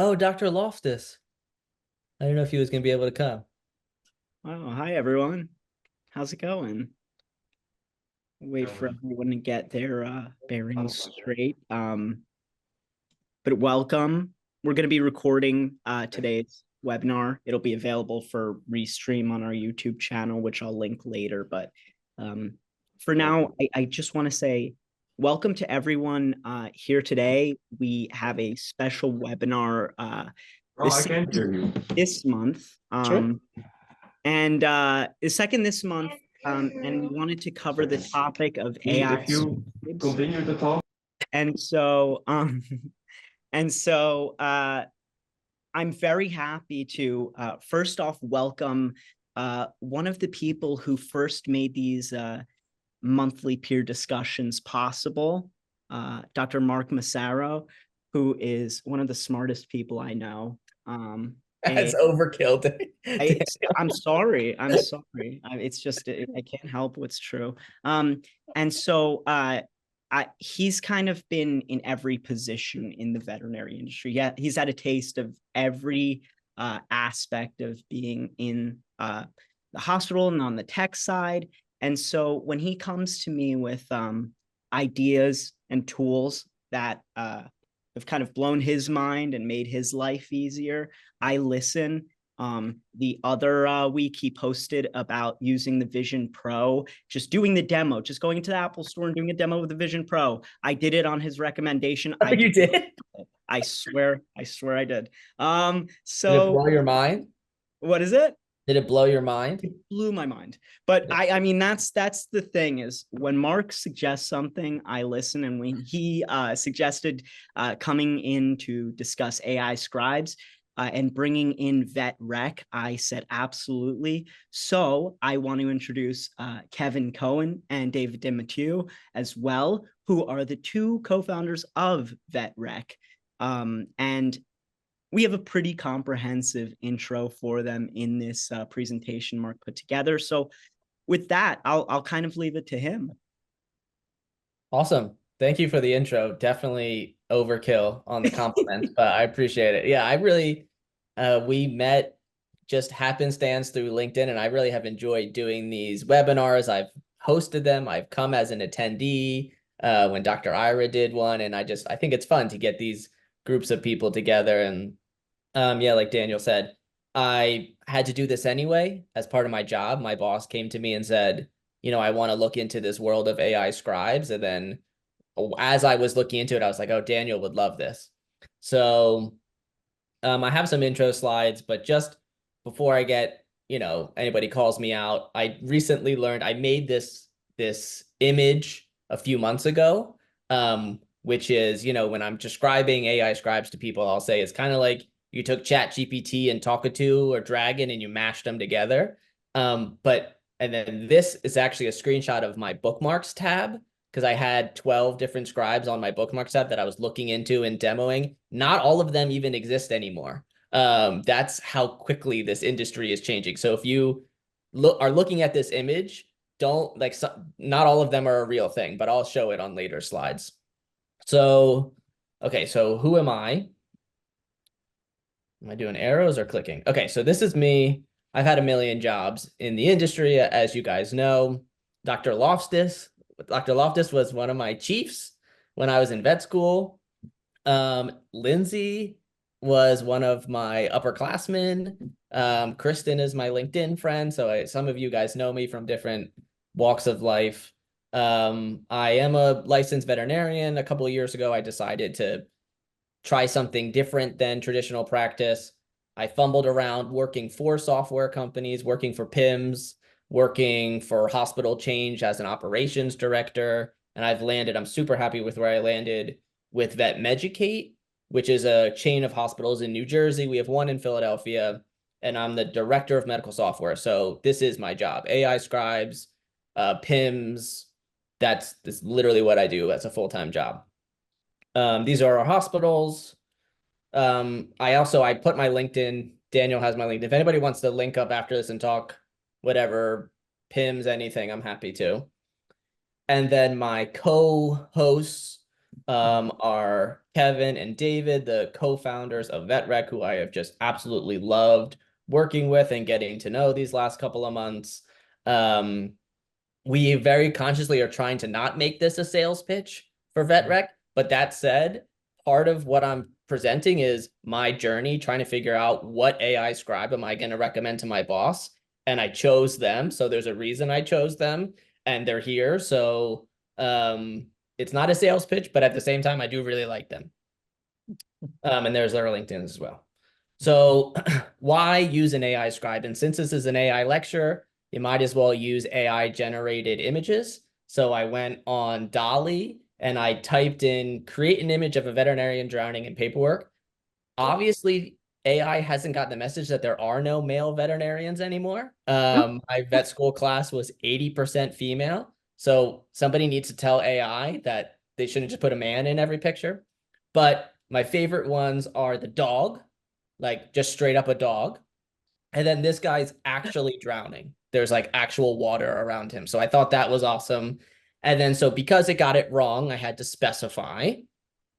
Oh, Dr. Loftus. I don't know if he was going to be able to come. Oh, hi everyone. How's it going? Wait for Um, everyone to get their bearings straight. But welcome. We're going to be recording today's webinar. It'll be available for restream on our YouTube channel, which I'll link later. But um, for now, I just want to say welcome to everyone here today. We have a special webinar Oh, I this can't hear you. this month. Sure. And the second this month, and we wanted to cover the topic of AI If you Scribes. continue to talk. And so, and so, I'm very happy to first off welcome one of the people who first made these monthly peer discussions possible, Dr. Mark Massaro, who is one of the smartest people I know. That's overkill. I'm sorry. I'm sorry. It's just I can't help what's true. And so he's kind of been in every position in the veterinary industry. Yeah, he's had a taste of every aspect of being in the hospital and on the tech side. And so when he comes to me with ideas and tools that have kind of blown his mind and made his life easier, I listen. The other week he posted about using the Vision Pro, just doing the demo, just going to the Apple store and doing a demo with the Vision Pro. I did it on his recommendation. Oh, you did? I swear I did. Did it So blow your mind? what is it? Did it blow your mind? It blew my mind. But I mean that's the thing is when Mark suggests something, I listen. And when he suggested coming in to discuss AI Scribes, and bringing in Vet Rec, I said absolutely. So I want to introduce Kevin Cohen and David DeMatteau as well, who are the two co-founders of Vet Rec. And we have a pretty comprehensive intro for them in this presentation Mark put together. So with that, I'll kind of leave it to him. Awesome. Thank you for the intro. Definitely overkill on the compliment, but I appreciate it. Yeah, I really, we met just happenstance through LinkedIn, and I really have enjoyed doing these webinars. I've hosted them. I've come as an attendee when Dr. Ira did one, and I think it's fun to get these groups of people together. And yeah, like Daniel said, I had to do this anyway as part of my job. My boss came to me and said, I want to look into this world of AI scribes. And then as I was looking into it, I was like, oh, Daniel would love this. So I have some intro slides, but just before I get, anybody calls me out, I recently learned I made this image a few months ago, which is, when I'm describing AI scribes to people, I'll say it's kind of like you took ChatGPT and Talkatoo or Dragon and you mashed them together. And then this is actually a screenshot of my bookmarks tab, because I had 12 different scribes on my bookmarks tab that I was looking into and demoing. Not all of them even exist anymore. That's how quickly this industry is changing. So if you are looking at this image, don't not all of them are a real thing, but I'll show it on later slides. So, okay, so who am I? Am I doing arrows or clicking? Okay, so this is me. I've had a million jobs in the industry, as you guys know. Dr. Loftus was one of my chiefs when I was in vet school. Lindsay was one of my upperclassmen. Kristen is my LinkedIn friend. So some of you guys know me from different walks of life. I am a licensed veterinarian. A couple of years ago, I decided to try something different than traditional practice. I fumbled around working for software companies, working for PIMS, working for hospital change as an operations director. And I'm super happy with where I landed with VetMeducate, which is a chain of hospitals in New Jersey. We have one in Philadelphia, and I'm the director of medical software. So this is my job. AI Scribes, PIMS, that's literally what I do. That's a full-time job. These are our hospitals. I put my LinkedIn. Daniel has my LinkedIn. If anybody wants to link up after this and talk, whatever, PIMS, anything, I'm happy to. And then my co-hosts are Kevin and David, the co-founders of VetRec, who I have just absolutely loved working with and getting to know these last couple of months. Um, we very consciously are trying to not make this a sales pitch for VetRec. But that said, part of what I'm presenting is my journey trying to figure out what AI scribe am I going to recommend to my boss. And I chose them. So there's a reason I chose them and they're here. So it's not a sales pitch, but at the same time, I do really like them. And there's their LinkedIn as well. So why use an AI scribe? And since this is an AI lecture, you might as well use AI generated images. So I went on Dolly and I typed in create an image of a veterinarian drowning in paperwork. Obviously, AI hasn't gotten the message that there are no male veterinarians anymore. My vet school class was 80% female. So somebody needs to tell AI that they shouldn't just put a man in every picture. But my favorite ones are the dog, like just straight up a dog. And then this guy's actually drowning. There's like actual water around him. So I thought that was awesome. And then so because it got it wrong, I had to specify,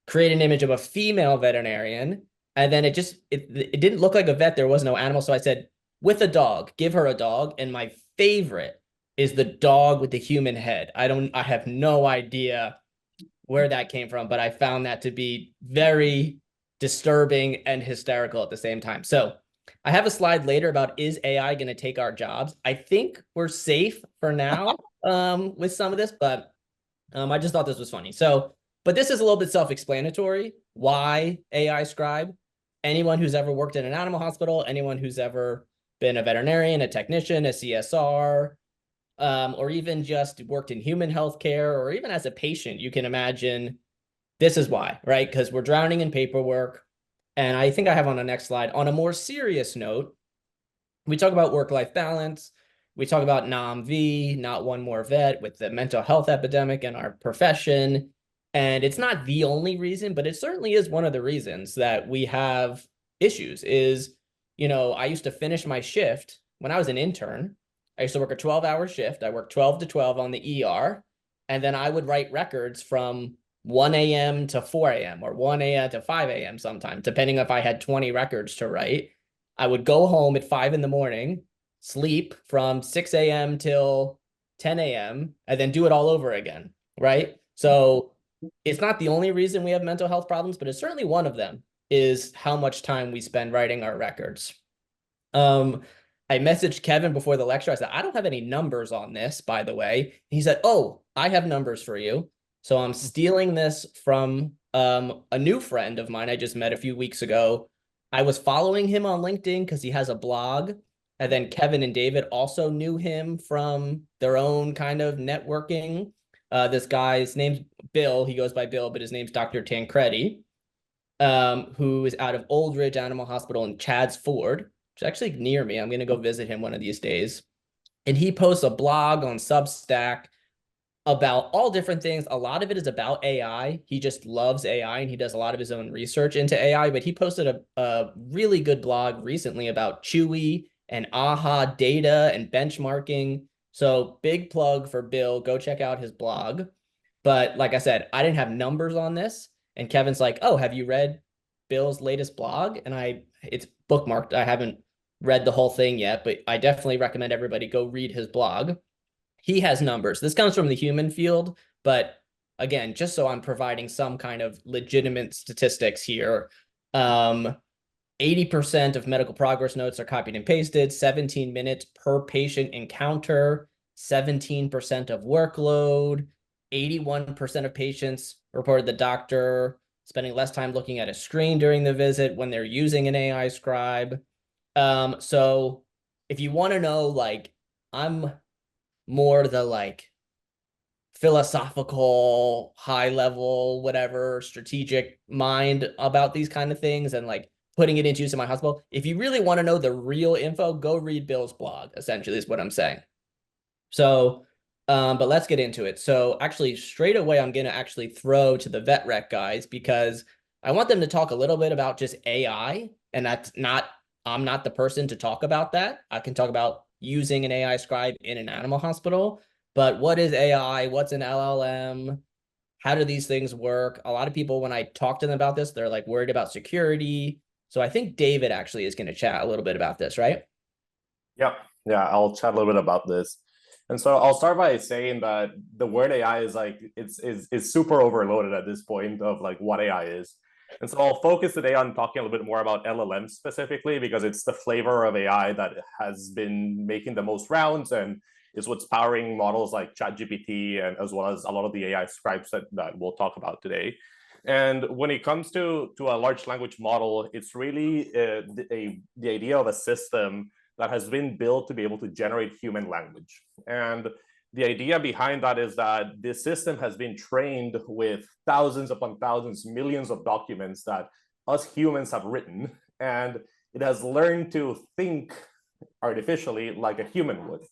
create an image of a female veterinarian. And then it didn't look like a vet. There was no animal. So I said, with a dog, give her a dog. And my favorite is the dog with the human head. I have no idea where that came from, but I found that to be very disturbing and hysterical at the same time. So I have a slide later about is AI going to take our jobs? I think we're safe for now with some of this, but I just thought this was funny. So, but this is a little bit self-explanatory. Why AI scribe? Anyone who's ever worked in an animal hospital, anyone who's ever been a veterinarian, a technician, a CSR, or even just worked in human healthcare, or even as a patient, you can imagine this is why, right? Because we're drowning in paperwork. And I think I have on the next slide, on a more serious note, we talk about work-life balance. We talk about NOMV, not one more vet, with the mental health epidemic in our profession. And it's not the only reason, but it certainly is one of the reasons that we have issues is, I used to finish my shift when I was an intern. I used to work a 12-hour shift. I worked 12 to 12 on the ER. And then I would write records from 1 a.m. to 4 a.m. or 1 a.m. to 5 a.m. sometimes, depending if I had 20 records to write. I would go home at 5 in the morning, sleep from 6 a.m. till 10 a.m., and then do it all over again, right? So it's not the only reason we have mental health problems, but it's certainly one of them is how much time we spend writing our records. I messaged Kevin before the lecture. I said, I don't have any numbers on this, by the way. He said, oh, I have numbers for you. So I'm stealing this from a new friend of mine I just met a few weeks ago. I was following him on LinkedIn because he has a blog. And then Kevin and David also knew him from their own kind of networking. This guy's name's Bill. He goes by Bill, but his name's Dr. Tancredi, who is out of Old Ridge Animal Hospital in Chadds Ford, which is actually near me. I'm going to go visit him one of these days. And he posts a blog on Substack about all different things. A lot of it is about AI. He just loves AI and he does a lot of his own research into AI, but he posted a really good blog recently about Chewy and AHA data and benchmarking. So big plug for Bill. Go check out his blog. But like I said, I didn't have numbers on this. And Kevin's like, oh, have you read Bill's latest blog? And it's bookmarked. I haven't read the whole thing yet, but I definitely recommend everybody go read his blog. He has numbers. This comes from the human field, but again, just so I'm providing some kind of legitimate statistics here, 80% of medical progress notes are copied and pasted, 17 minutes per patient encounter, 17% of workload, 81% of patients reported the doctor spending less time looking at a screen during the visit when they're using an AI scribe. So if you want to know, like, I'm more the like philosophical, high level, whatever, strategic mind about these kind of things and like putting it into use in my hospital. If you really want to know the real info, go read Bill's blog, essentially, is what I'm saying. So, but let's get into it. So actually, straight away, I'm going to actually throw to the VetRec guys because I want them to talk a little bit about just AI. And I'm not the person to talk about that. I can talk about using an AI scribe in an animal hospital. But what is AI? What's an LLM? How do these things work? A lot of people, when I talk to them about this, they're like worried about security. So I think David actually is going to chat a little bit about this, right? Yep. Yeah, I'll chat a little bit about this. And so I'll start by saying that the word AI is like it's super overloaded at this point of like what AI is. And so I'll focus today on talking a little bit more about LLMs specifically because it's the flavor of AI that has been making the most rounds and is what's powering models like ChatGPT and as well as a lot of the AI scribes that we'll talk about today. And when it comes to a large language model, it's really the idea of a system that has been built to be able to generate human language. And the idea behind that is that this system has been trained with thousands upon thousands, millions of documents that us humans have written. And it has learned to think artificially like a human would.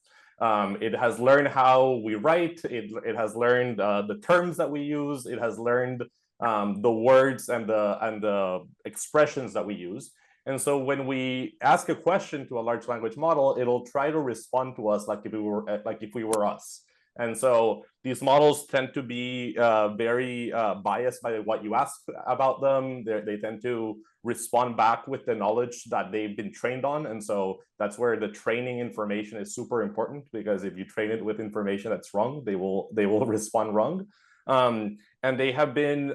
It has learned how we write. It has learned the terms that we use. It has learned the words and the expressions that we use. And so when we ask a question to a large language model, it'll try to respond to us like if we were us. And so these models tend to be very biased by what you ask about them. They tend to respond back with the knowledge that they've been trained on. And so that's where the training information is super important, because if you train it with information that's wrong, they will respond wrong. And they have been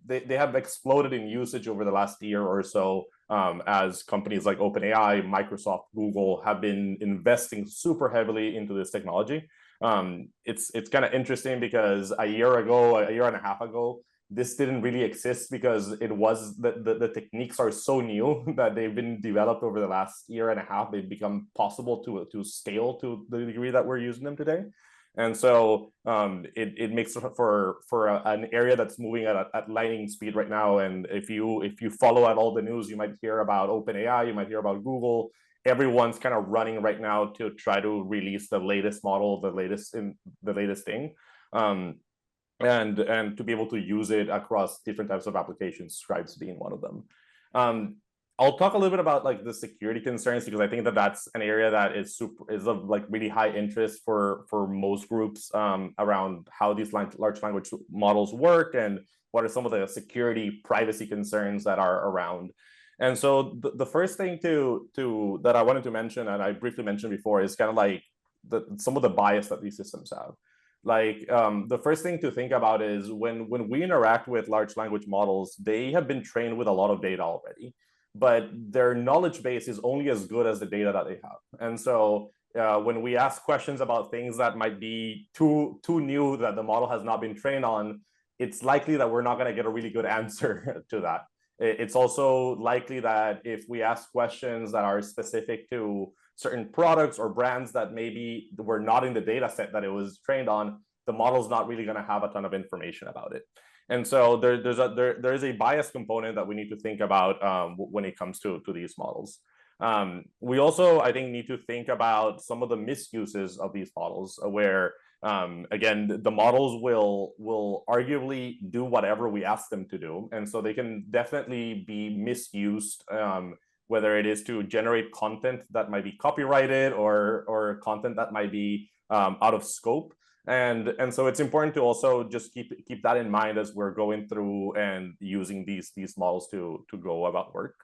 they have exploded in usage over the last year or so, as companies like OpenAI, Microsoft, Google have been investing super heavily into this technology. It's kind of interesting because a year and a half ago, this didn't really exist because the techniques are so new that they've been developed over the last year and a half. They've become possible to scale to the degree that we're using them today. And so it makes for an area that's moving at lightning speed right now. And if you follow at all the news, you might hear about OpenAI, you might hear about Google. Everyone's kind of running right now to try to release the latest model, the latest thing, and to be able to use it across different types of applications, Scribes being one of them. I'll talk a little bit about like the security concerns, because I think that that's an area that is of like really high interest for most groups, around how these large language models work and what are some of the security privacy concerns that are around. And so the first thing that I wanted to mention, and I briefly mentioned before, is kind of like some of the bias that these systems have. Like the first thing to think about is when we interact with large language models, they have been trained with a lot of data already, but their knowledge base is only as good as the data that they have. And so when we ask questions about things that might be too new that the model has not been trained on, it's likely that we're not going to get a really good answer to that. It's also likely that if we ask questions that are specific to certain products or brands that maybe were not in the data set that it was trained on, the model's not really going to have a ton of information about it. And so there is a bias component that we need to think about when it comes to these models. We also, I think, need to think about some of the misuses of these models, where again, the models will arguably do whatever we ask them to do, and so they can definitely be misused, whether it is to generate content that might be copyrighted or content that might be out of scope. And so it's important to also just keep that in mind as we're going through and using these models to go about work.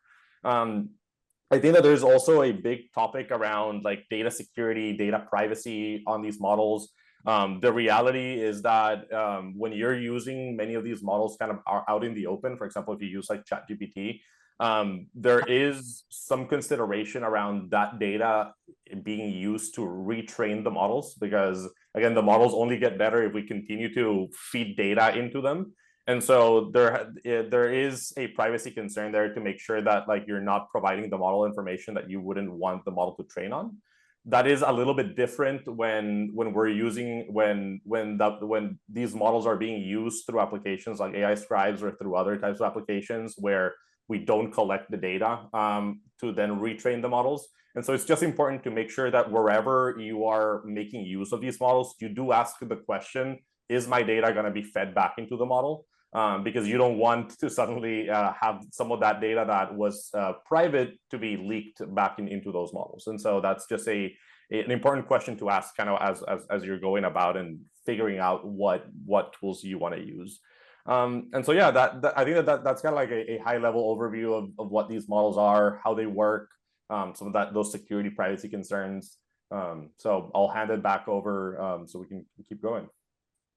I think that there's also a big topic around like data security, data privacy on these models. The reality is that when you're using many of these models kind of out in the open, for example, if you use like ChatGPT, there is some consideration around that data being used to retrain the models, because again, the models only get better if we continue to feed data into them. And so there is a privacy concern there to make sure that like you're not providing the model information that you wouldn't want the model to train on. That is a little bit different when these models are being used through applications like AI Scribes or through other types of applications where we don't collect the data to then retrain the models. And so it's just important to make sure that wherever you are making use of these models, you do ask the question, is my data going to be fed back into the model? because you don't want to suddenly have some of that data that was private to be leaked back into those models. And so that's just an important question to ask kind of as you're going about and figuring out what tools you want to use. And so, yeah, I think that's kind of like a high level overview of what these models are, how they work, some of those security privacy concerns. So I'll hand it back over so we can keep going.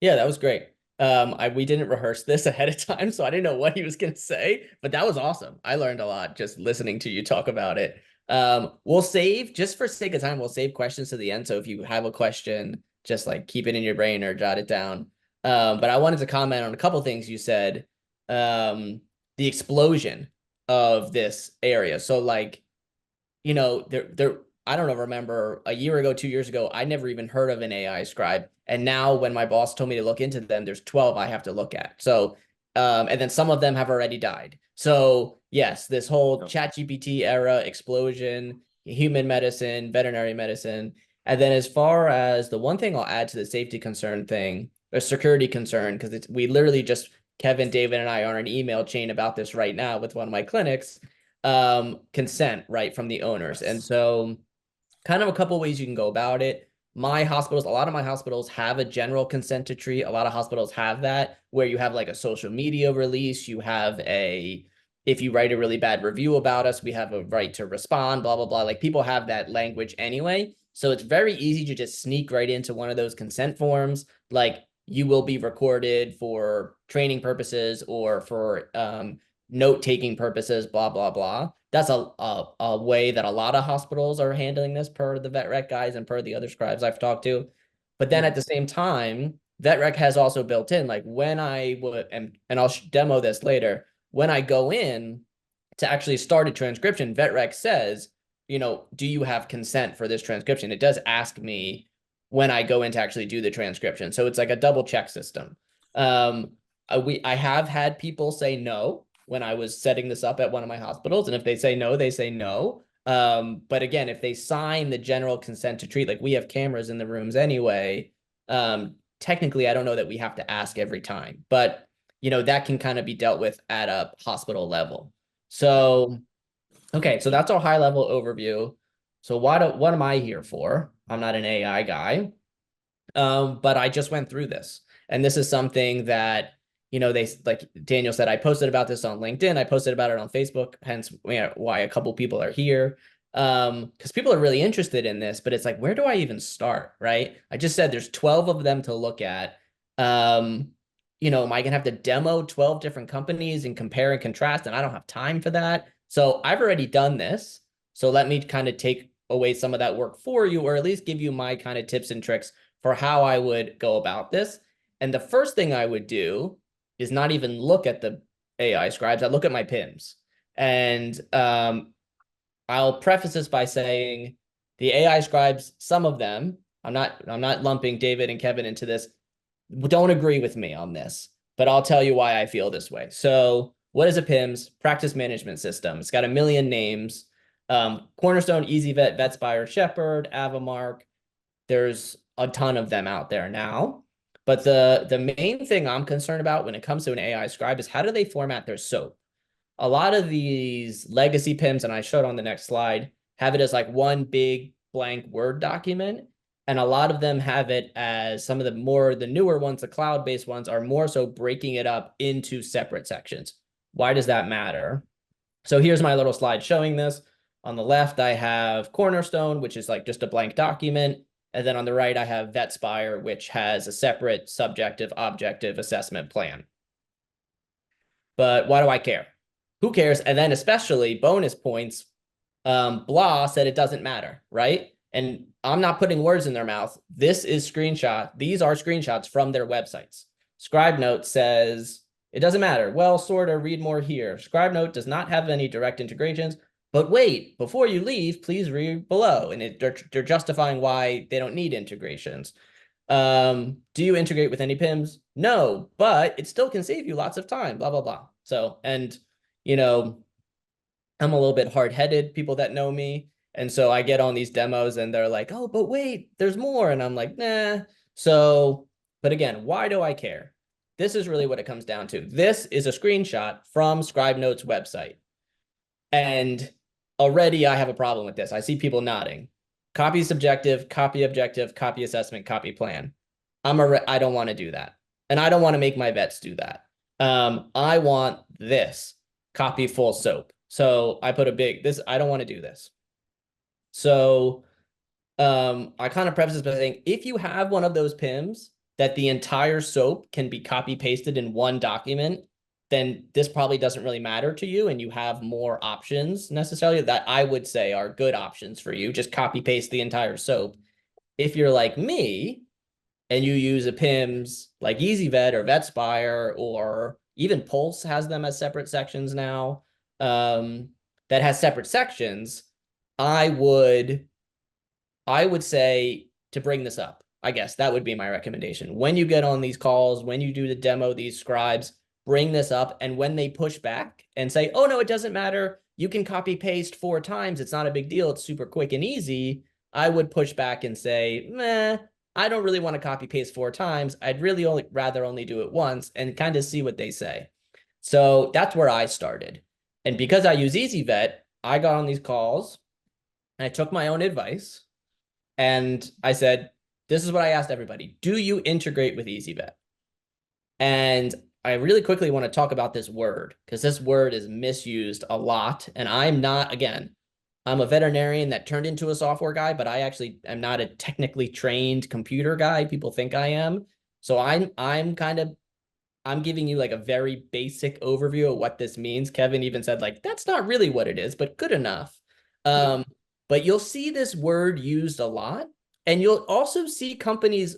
Yeah, that was great. We didn't rehearse this ahead of time, so I didn't know what he was going to say, but that was awesome. I learned a lot just listening to you talk about it. We'll save, just for sake of time, we'll save questions to the end. So if you have a question, just like keep it in your brain or jot it down. But I wanted to comment on a couple things you said. The explosion of this area. So like, you know, I don't know, remember a year ago, 2 years ago, I never even heard of an AI scribe. And now when my boss told me to look into them, there's 12 I have to look at. So, and then some of them have already died. So yes, this whole ChatGPT era explosion, human medicine, veterinary medicine. And then as far as the one thing I'll add to the safety concern thing, or security concern, because we literally just, Kevin, David, and I are on an email chain about this right now with one of my clinics, consent, right, from the owners. And so kind of a couple ways you can go about it. My hospitals, a lot of my hospitals have a general consent to treat. A lot of hospitals have that where you have like a social media release. You have if you write a really bad review about us, we have a right to respond, blah, blah, blah. Like people have that language anyway. So it's very easy to just sneak right into one of those consent forms. Like you will be recorded for training purposes or for note-taking purposes, blah, blah, blah. That's a way that a lot of hospitals are handling this per the VetRec guys and per the other scribes I've talked to. But then at the same time, VetRec has also built in, like when I would, and I'll demo this later, when I go in to actually start a transcription, VetRec says, you know, do you have consent for this transcription? It does ask me when I go in to actually do the transcription. So it's like a double check system. I have had people say no when I was setting this up at one of my hospitals. And if they say no, they say no. But again, if they sign the general consent to treat, like we have cameras in the rooms anyway, technically, I don't know that we have to ask every time, but you know, that can kind of be dealt with at a hospital level. So, okay, so that's our high level overview. So what am I here for? I'm not an AI guy, but I just went through this. And this is something that, you know, they, like Daniel said, I posted about this on LinkedIn. I posted about it on Facebook, hence why a couple people are here. Because people are really interested in this, but it's like, where do I even start, right? I just said there's 12 of them to look at. You know, am I gonna have to demo 12 different companies and compare and contrast? And I don't have time for that. So I've already done this. So let me kind of take away some of that work for you, or at least give you my kind of tips and tricks for how I would go about this. And the first thing I would do is not even look at the AI scribes. I look at my PIMs. And I'll preface this by saying the AI scribes, some of them, I'm not lumping David and Kevin into this, don't agree with me on this, but I'll tell you why I feel this way. So what is a PIMS? Practice management system. It's got a million names. Cornerstone, EasyVet, VetSpire, Shepherd, Avamark. There's a ton of them out there now. But the main thing I'm concerned about when it comes to an AI scribe is how do they format their SOAP? A lot of these legacy PIMs, and I showed on the next slide, have it as like one big blank Word document. And a lot of them have it as some of the newer ones, the cloud-based ones, are more so breaking it up into separate sections. Why does that matter? So here's my little slide showing this. On the left, I have Cornerstone, which is like just a blank document. And then on the right, I have VetSpire, which has a separate subjective, objective assessment plan. But why do I care? Who cares? And then especially bonus points, blah said it doesn't matter, right? And I'm not putting words in their mouth. This is screenshot. These are screenshots from their websites. ScribeNote says, it doesn't matter. Well, sort of, read more here. ScribeNote does not have any direct integrations, but wait, before you leave, please read below. And they're justifying why they don't need integrations. Do you integrate with any PIMs? No, but it still can save you lots of time, blah, blah, blah. So, and, you know, I'm a little bit hard-headed, people that know me. And so I get on these demos and they're like, oh, but wait, there's more. And I'm like, nah. So, but again, why do I care? this is really what it comes down to. This is a screenshot from ScribeNote's website. And already I have a problem with this. I see people nodding. Copy subjective, copy objective, copy assessment, copy plan. I don't want to do that. And I don't want to make my vets do that. I want this, copy full SOAP. So I put I don't want to do this. So I kind of preface this by saying, if you have one of those PIMs that the entire SOAP can be copy pasted in one document, then this probably doesn't really matter to you, and you have more options necessarily that I would say are good options for you. Just copy paste the entire SOAP. If you're like me and you use a PIMS like EasyVet or VetSpire, or even Pulse has them as separate sections now, that has separate sections, I would say to bring this up. I guess that would be my recommendation. When you get on these calls, when you do the demo, these scribes, bring this up. And when they push back and say, oh, no, it doesn't matter, you can copy paste 4 times, it's not a big deal, it's super quick and easy, I would push back and say, meh, I don't really want to copy paste 4 times. I'd really rather only do it once and kind of see what they say. So that's where I started. And because I use EasyVet, I got on these calls and I took my own advice and I said, this is what I asked everybody. Do you integrate with EasyVet? And I really quickly want to talk about this word, because this word is misused a lot. And I'm not, again, I'm a veterinarian that turned into a software guy, but I actually am not a technically trained computer guy. People think I am. So I'm giving you like a very basic overview of what this means. Kevin even said like, that's not really what it is, but good enough. But you'll see this word used a lot. And you'll also see companies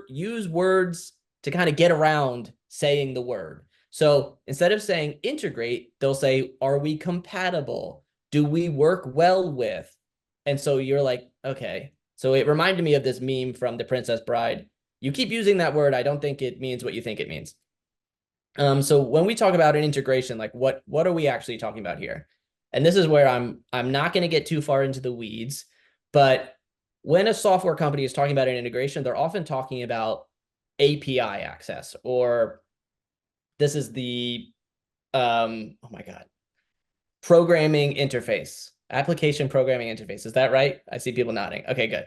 use words to kind of get around saying the word. So instead of saying integrate, they'll say, are we compatible? Do we work well with? And so you're like, okay. So it reminded me of this meme from The Princess Bride. You keep using that word, I don't think it means what you think it means. So when we talk about an integration, like what are we actually talking about here? And this is where I'm not going to get too far into the weeds, but when a software company is talking about an integration, they're often talking about API access, or this is the, oh my God, programming interface, application programming interface. Is that right? I see people nodding. Okay, good.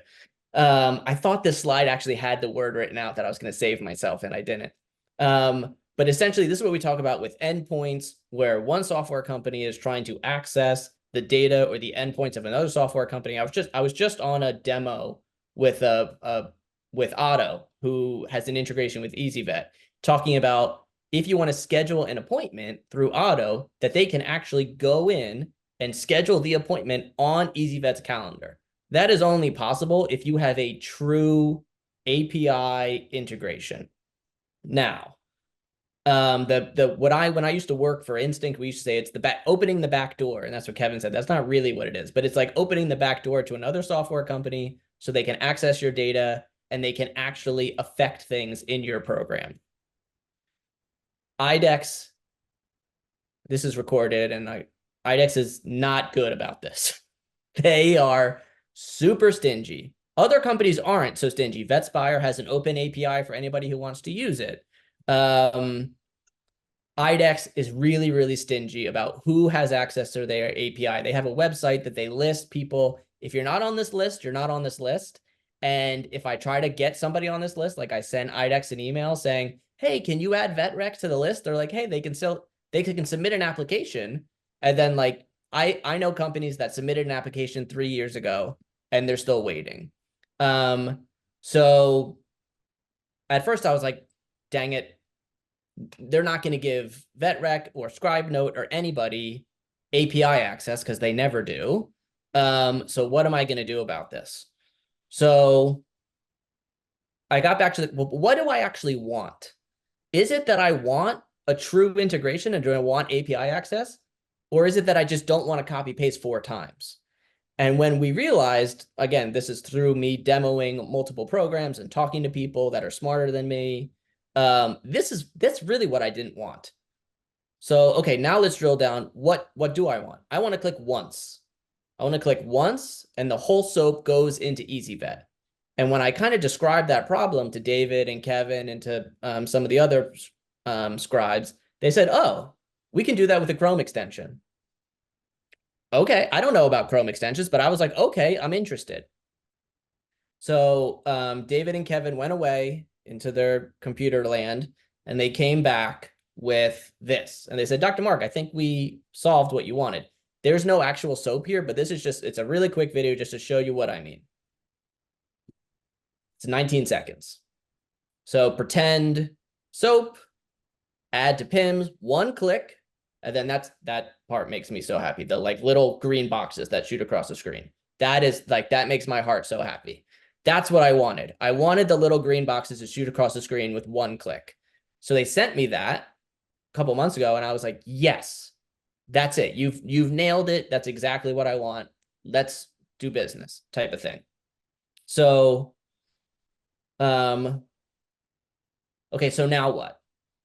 I thought this slide actually had the word written out that I was going to save myself, and I didn't. But essentially, this is what we talk about with endpoints, where one software company is trying to access the data or the endpoints of another software company. I was just on a demo with Otto, who has an integration with EasyVet, talking about if you want to schedule an appointment through Otto, that they can actually go in and schedule the appointment on EasyVet's calendar. That is only possible if you have a true API integration. Now, when I used to work for Instinct, we used to say it's opening the back door, and that's what Kevin said. That's not really what it is, but it's like opening the back door to another software company so they can access your data and they can actually affect things in your program. IDEX, this is recorded, and IDEX is not good about this. They are super stingy. Other companies aren't so stingy. VetSpire has an open API for anybody who wants to use it. IDEX is really, really stingy about who has access to their API. They have a website that they list people. If you're not on this list, you're not on this list. And if I try to get somebody on this list, like I send IDEX an email saying, hey, can you add VetRec to the list? They're like, hey, they can submit an application. And then like, I know companies that submitted an application 3 years ago and they're still waiting. So at first I was like, dang it, they're not going to give VetRec or ScribeNote or anybody API access because they never do. So what am I going to do about this? So I got back to what do I actually want? Is it that I want a true integration and do I want API access? Or is it that I just don't want to copy paste 4 times? And when we realized, again, this is through me demoing multiple programs and talking to people that are smarter than me, that's really what I didn't want. So, okay, now let's drill down. What do I want? I want to click once. I want to click once and the whole SOAP goes into EasyVet. And when I kind of described that problem to David and Kevin and to some of the other Scribes, they said, oh, we can do that with a Chrome extension. Okay, I don't know about Chrome extensions, but I was like, okay, I'm interested. So David and Kevin went away into their computer land, and they came back with this. And they said, Dr. Mark, I think we solved what you wanted. There's no actual soap here, but this is just, it's a really quick video just to show you what I mean. It's 19 seconds. So pretend soap, add to PIMS, one click, and then that part makes me so happy. The like little green boxes that shoot across the screen. That makes my heart so happy. That's what I wanted. I wanted the little green boxes to shoot across the screen with one click. So they sent me that a couple months ago, and I was like, yes, that's it. You've nailed it. That's exactly what I want. Let's do business type of thing. So, okay, so now what?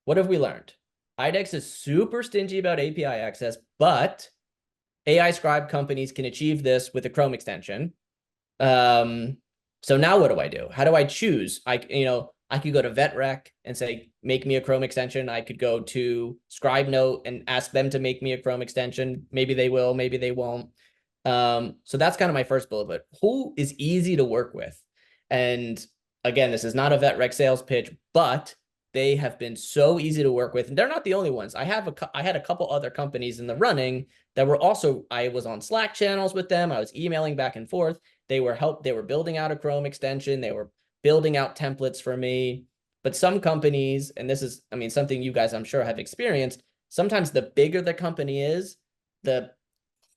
What have we learned? IDEX is super stingy about API access, but AI Scribe companies can achieve this with a Chrome extension. So now what do I do? How do I choose? I could go to VetRec and say, make me a Chrome extension. I could go to ScribeNote and ask them to make me a Chrome extension. Maybe they will, maybe they won't. So that's kind of my first bullet, but who is easy to work with? And again, this is not a VetRec sales pitch, but they have been so easy to work with. And they're not the only ones. I had a couple other companies in the running that were also, I was on Slack channels with them. I was emailing back and forth. They were building out a Chrome extension. They were building out templates for me. But some companies, and this is, I mean, something you guys I'm sure have experienced, sometimes the bigger the company is, the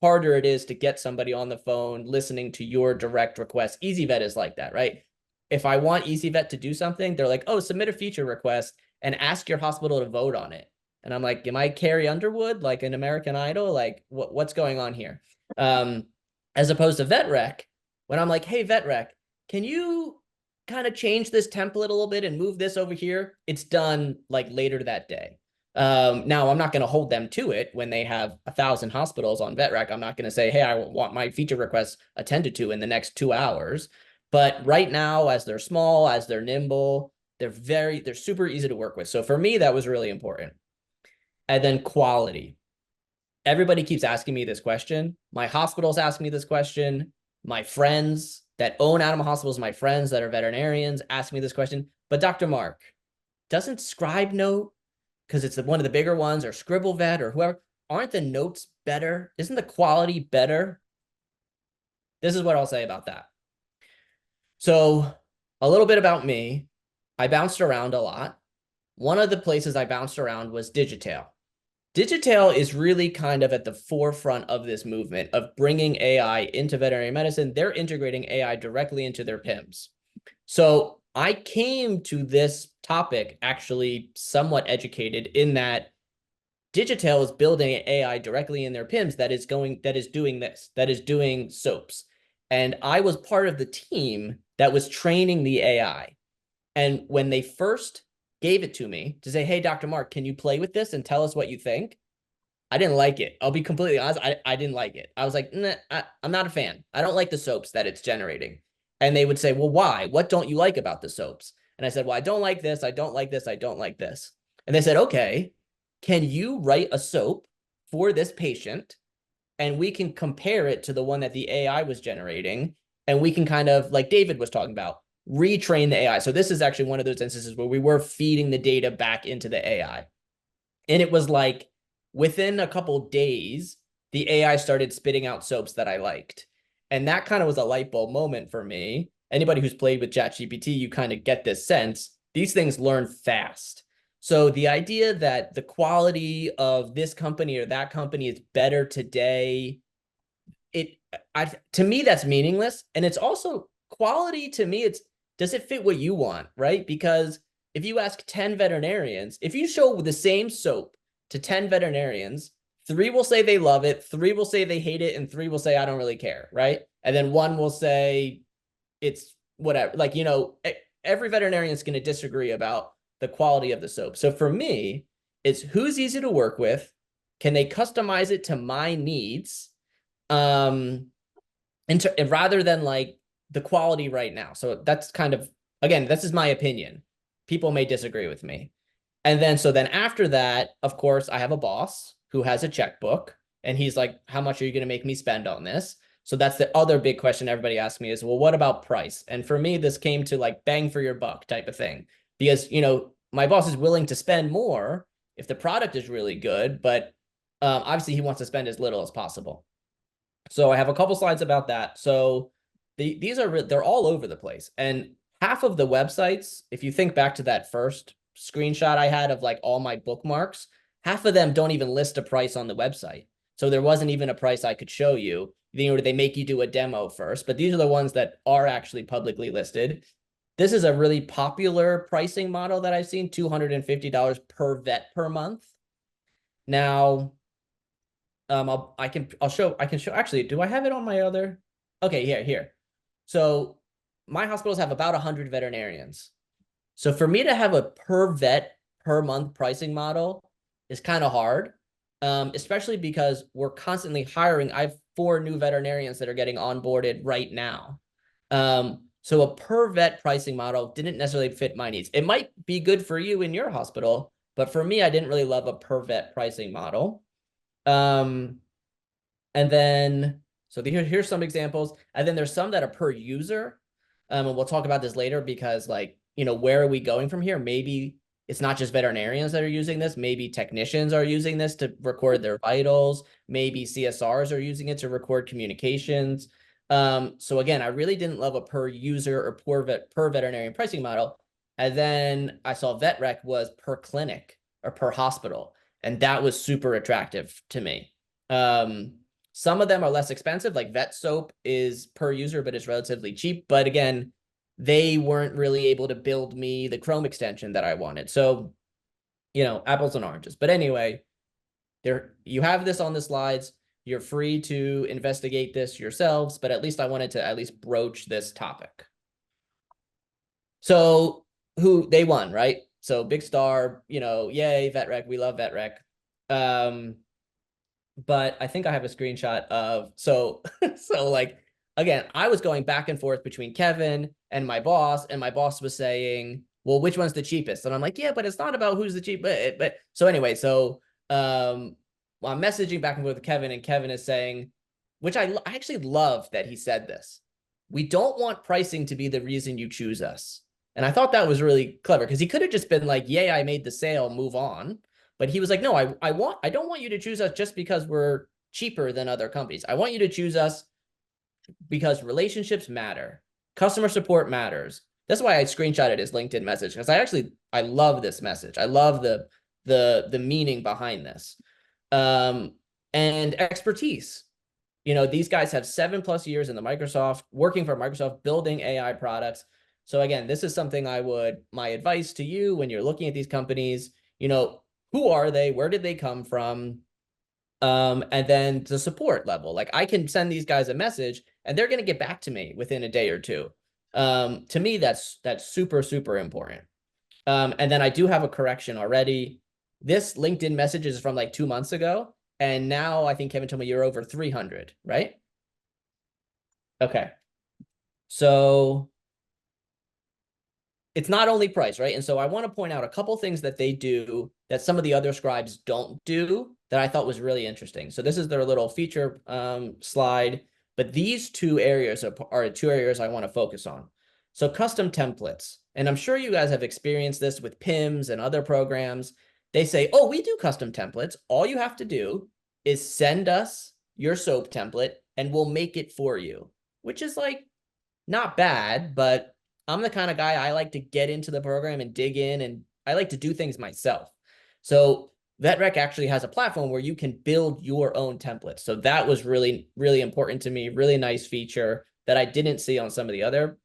harder it is to get somebody on the phone listening to your direct request. EasyVet is like that, right? If I want EasyVet to do something, they're like, oh, submit a feature request and ask your hospital to vote on it. And I'm like, am I Carrie Underwood, like an American Idol? Like, what's going on here? As opposed to VetRec, when I'm like, hey, VetRec, can you kind of change this template a little bit and move this over here? It's done like later that day. Now, I'm not going to hold them to it when they have 1,000 hospitals on VetRec. I'm not going to say, hey, I want my feature requests attended to in the next 2 hours. But right now, as they're small, as they're nimble, they're super easy to work with. So for me, that was really important. And then quality. Everybody keeps asking me this question. My hospitals ask me this question. My friends that own animal hospitals, my friends that are veterinarians ask me this question. But Dr. Mark, doesn't ScribeNote, because it's one of the bigger ones, or ScribbleVet or whoever, aren't the notes better? Isn't the quality better? This is what I'll say about that. So a little bit about me. I bounced around a lot. One of the places I bounced around was Digitail. Digitail is really kind of at the forefront of this movement of bringing AI into veterinary medicine. They're integrating AI directly into their PIMS. So I came to this topic actually somewhat educated in that Digitail is building AI directly in their PIMS that is doing this, that is doing soaps. And I was part of the team that was training the AI. And when they first gave it to me to say, hey, Dr. Mark, can you play with this and tell us what you think? I didn't like it. I'll be completely honest. I didn't like it. I was like, nah, I'm not a fan. I don't like the soaps that it's generating. And they would say, well, why? What don't you like about the soaps? And I said, well, I don't like this. I don't like this. I don't like this. And they said, okay, can you write a soap for this patient? And we can compare it to the one that the AI was generating. And we can kind of, like David was talking about, retrain the AI. So this is actually one of those instances where we were feeding the data back into the AI. And it was like within a couple days, the AI started spitting out soaps that I liked. And that kind of was a light bulb moment for me. Anybody who's played with ChatGPT, you kind of get this sense. These things learn fast. So the idea that the quality of this company or that company is better today, to me, that's meaningless. And it's also quality to me, does it fit what you want, right? Because if you ask 10 veterinarians, if you show the same soap to 10 veterinarians, 3 will say they love it, 3 will say they hate it, and 3 will say, I don't really care, right? And then 1 will say it's whatever. Like, every veterinarian is going to disagree about the quality of the soap. So for me, it's who's easy to work with. Can they customize it to my needs? And rather than like the quality right now. So that's kind of, again, this is my opinion. People may disagree with me. And then, so then after that, of course, I have a boss who has a checkbook, and he's like, how much are you going to make me spend on this? So that's the other big question everybody asks me is, well, what about price? And for me, this came to like bang for your buck type of thing, because, you know, my boss is willing to spend more if the product is really good, but obviously he wants to spend as little as possible. So I have a couple slides about that. So these are, they're all over the place. And half of the websites, if you think back to that first screenshot I had of like all my bookmarks, half of them don't even list a price on the website. So there wasn't even a price I could show you. You know, they make you do a demo first, but these are the ones that are actually publicly listed. This is a really popular pricing model that I've seen, $250 per vet per month. Now, I can show, actually, do I have it on my other? Okay, here. So my hospitals have about 100 veterinarians. So for me to have a per vet per month pricing model is kind of hard, especially because we're constantly hiring. I have 4 new veterinarians that are getting onboarded right now. So a per vet pricing model didn't necessarily fit my needs. It might be good for you in your hospital, but for me, I didn't really love a per vet pricing model. And then, so here's some examples. And then there's some that are per user. And we'll talk about this later because, like, you know, where are we going from here? Maybe it's not just veterinarians that are using this. Maybe technicians are using this to record their vitals. Maybe CSRs are using it to record communications. So again, I really didn't love a per user or per veterinarian pricing model. And then I saw VetRec was per clinic or per hospital. And that was super attractive to me. Some of them are less expensive, like Vet Soap is per user, but it's relatively cheap. But again, they weren't really able to build me the Chrome extension that I wanted. So, you know, apples and oranges. But anyway, there you have this on the slides. You're free to investigate this yourselves, but at least I wanted to at least broach this topic. So they won, right? So Big Star, you know, yay, VetRec, we love VetRec. But I think I have a screenshot of, so like, again, I was going back and forth between Kevin and my boss was saying, well, which one's the cheapest? And I'm like, yeah, but it's not about who's the cheapest. But so anyway, so I'm messaging back and forth with Kevin, and Kevin is saying, which I actually love that he said this. We don't want pricing to be the reason you choose us. And I thought that was really clever because he could have just been like, yay, I made the sale, move on. But he was like, no, I don't want you to choose us just because we're cheaper than other companies. I want you to choose us because relationships matter. Customer support matters. That's why I screenshotted his LinkedIn message, because I love this message. I love the meaning behind this. And expertise. You know, these guys have 7+ years in the Microsoft, working for Microsoft, building AI products. So again, this is something my advice to you when you're looking at these companies, you know, who are they? Where did they come from? And then the support level. Like, I can send these guys a message and they're going to get back to me within a day or two. To me, that's super, super important. And then I do have a correction already. This LinkedIn message is from like 2 months ago. And now I think Kevin told me you're over 300, right? Okay. So it's not only price, right? And so I want to point out a couple things that they do that some of the other scribes don't do that I thought was really interesting. So this is their little feature slide, but these 2 areas are 2 areas I want to focus on. So custom templates, and I'm sure you guys have experienced this with PIMS and other programs. They say, oh, we do custom templates. All you have to do is send us your soap template and we'll make it for you, which is like not bad, but I'm the kind of guy, I like to get into the program and dig in, and I like to do things myself. So VetRec actually has a platform where you can build your own templates. So that was really, really important to me. Really nice feature that I didn't see on some of the other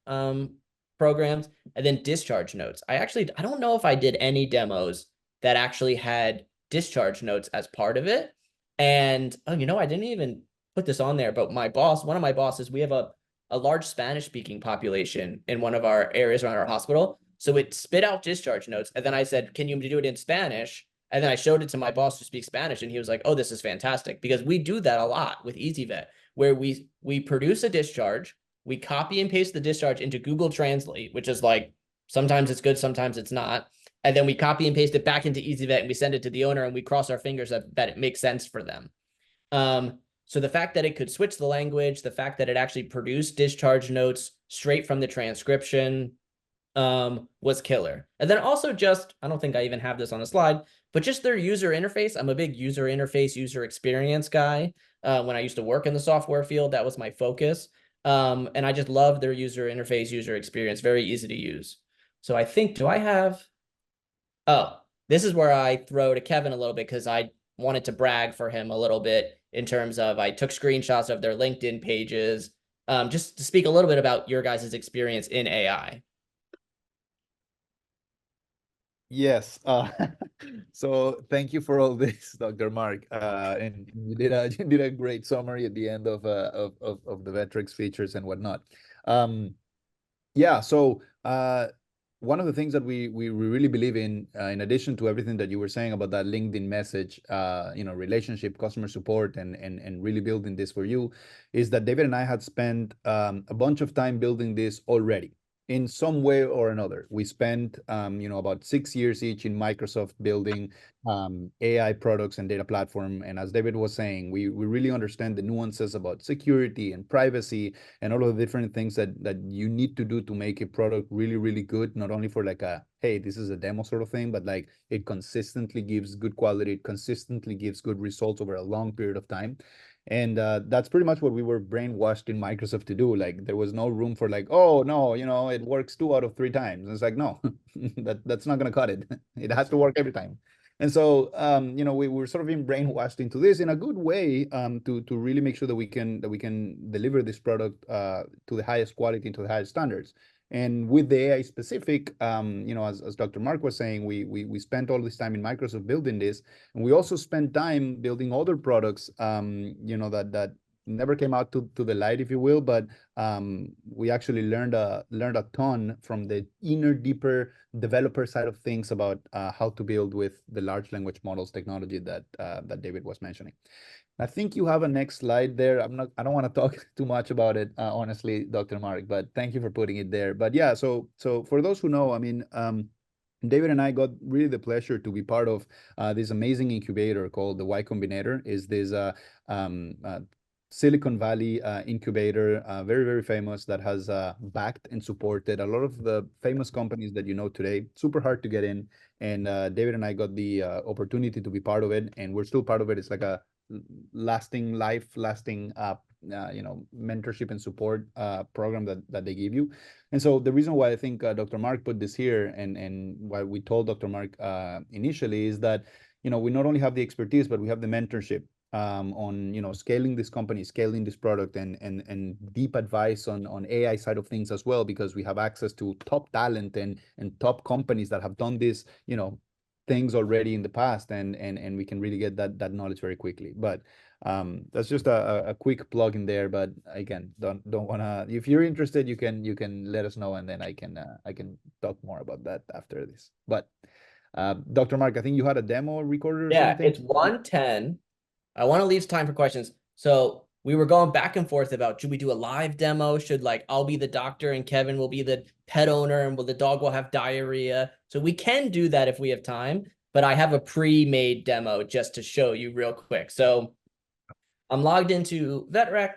programs. And then discharge notes. I don't know if I did any demos that actually had discharge notes as part of it. And, oh, you know, I didn't even put this on there, but one of my bosses, we have a large Spanish-speaking population in one of our areas around our hospital. So it spit out discharge notes. And then I said, can you do it in Spanish? And then I showed it to my boss who speaks Spanish, and he was like, oh, this is fantastic. Because we do that a lot with EasyVet, where we produce a discharge, we copy and paste the discharge into Google Translate, which is like, sometimes it's good, sometimes it's not. And then we copy and paste it back into EasyVet and we send it to the owner and we cross our fingers that it makes sense for them. So the fact that it could switch the language, the fact that it actually produced discharge notes straight from the transcription, was killer. And then also just, I don't think I even have this on the slide, but just their user interface. I'm a big user interface, user experience guy. When I used to work in the software field, that was my focus. And I just love their user interface, user experience, very easy to use. So I think, do I have, oh, this is where I throw to Kevin a little bit because I wanted to brag for him a little bit in terms of I took screenshots of their LinkedIn pages, just to speak a little bit about your guys' experience in AI. Yes. So thank you for all this, Dr. Mark. And you did a great summary at the end of the Vetrix features and whatnot. Yeah. So one of the things that we really believe in addition to everything that you were saying about that LinkedIn message, relationship, customer support, and really building this for you, is that David and I had spent a bunch of time building this already. In some way or another, we spent about 6 years each in Microsoft building AI products and data platform. And as David was saying, we really understand the nuances about security and privacy and all of the different things that you need to do to make a product really, really good, not only for like a, hey, this is a demo sort of thing, but like it consistently gives good quality, it consistently gives good results over a long period of time. And that's pretty much what we were brainwashed in Microsoft to do. Like there was no room for like, oh no, it works 2 out of 3 times. And it's like, no, that's not gonna cut it. It has to work every time. And so we were sort of being brainwashed into this in a good way, to really make sure that we can deliver this product to the highest quality and to the highest standards. And with the AI specific, as Dr. Mark was saying, we spent all this time in Microsoft building this, and we also spent time building other products, that never came out to the light, if you will, but we actually learned a ton from the inner, deeper developer side of things about how to build with the large language models technology that David was mentioning. I think you have a next slide there. I don't want to talk too much about it, honestly, Dr. Mark, but thank you for putting it there. But yeah, so for those who know, I mean, David and I got really the pleasure to be part of this amazing incubator called the Y Combinator. Is this Silicon Valley incubator, very, very famous, that has backed and supported a lot of the famous companies that you know today. Super hard to get in. And David and I got the opportunity to be part of it, and we're still part of it. It's like a lasting mentorship and support program that they give you. And so the reason why I think Dr. Mark put this here, and why we told Dr. Mark initially, is that we not only have the expertise, but we have the mentorship on scaling this company, scaling this product, and deep advice on AI side of things as well, because we have access to top talent and top companies that have done this things already in the past, and we can really get that knowledge very quickly. But that's just a quick plug in there. But again, don't wanna, if you're interested, you can let us know, and then I can talk more about that after this. But Dr. Mark, I think you had a demo recorded or something. Yeah, it's 1:10. I want to leave time for questions. So we were going back and forth about, should we do a live demo? Should, like, I'll be the doctor and Kevin will be the pet owner, and the dog will have diarrhea. So we can do that if we have time, but I have a pre-made demo just to show you real quick. So I'm logged into VetRec.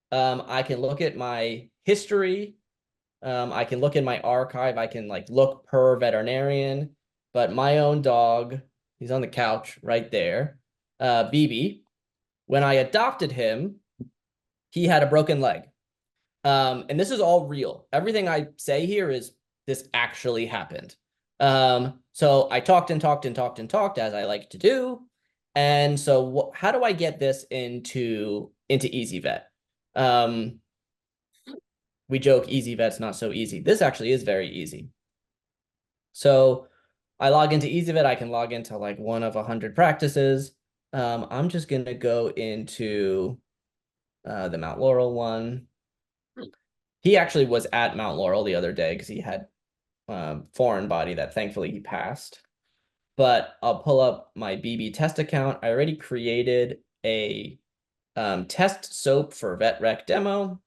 I can look at my history. I can look in my archive. I can look per veterinarian, but my own dog, he's on the couch right there. BB, when I adopted him, he had a broken leg. And this is all real. Everything I say here is this actually happened. So I talked and talked and talked and talked, as I like to do. And so how do I get this into EasyVet? We joke EasyVet's not so easy. This actually is very easy. So I log into EasyVet. I can log into one of 100 practices. I'm just going to go into the Mount Laurel one. He actually was at Mount Laurel the other day because he had foreign body that thankfully he passed. But I'll pull up my BB test account. I already created a test soap for VetRec demo.